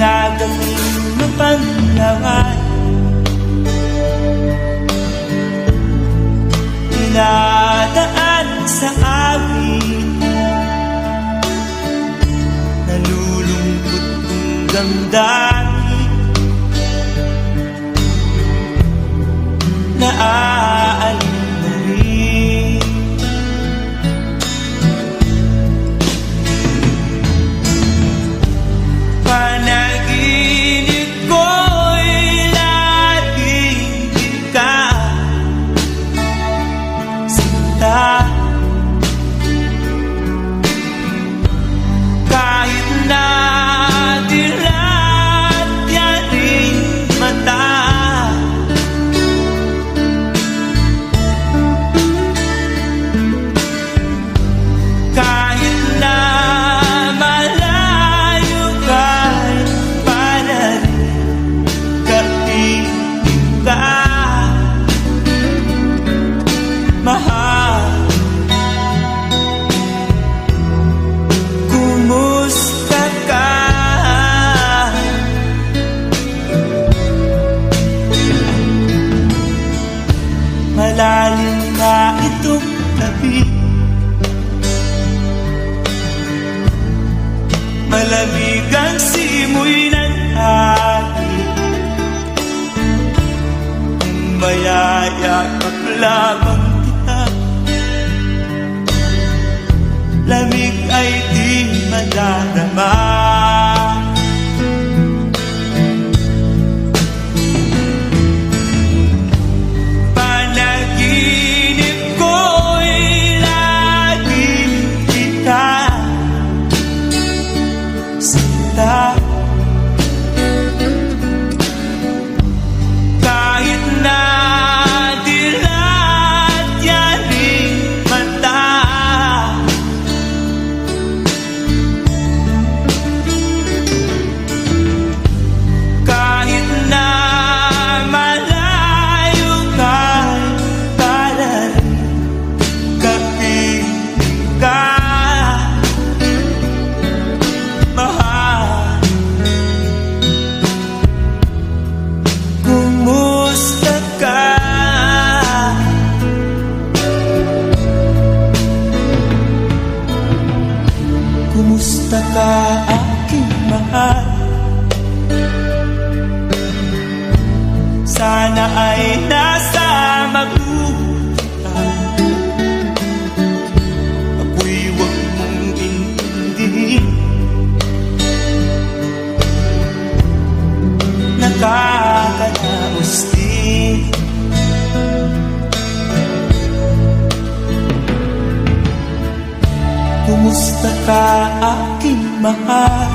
Nagawing mapanlangan, dinadaan sa amin. Nalulungkot kong damdamin, naaalala na rin. Panaginip ko'y laging ikaw, sinta. Kahit na dilat yan ring mata, kahit na malayo ka'y para rin kapiling ka, mahal. Kumusta ka? Malalim na itong tabi, malamig ang simoy ng hangin. Kung mayayakap lamang kita, lamig ay di madarama. Panaginip ko'y laging kita, sinta. Kahit na dilat yan ring mata, kahit na malayo ka'y para rin kapiling ka, mahal. Kumusta ka? Kumusta ka, aking mahal? Sana ay nasa mabuti ka. Ako'y huwag mong intindihin, nakakanaos din. Kumusta ka, aking mahal?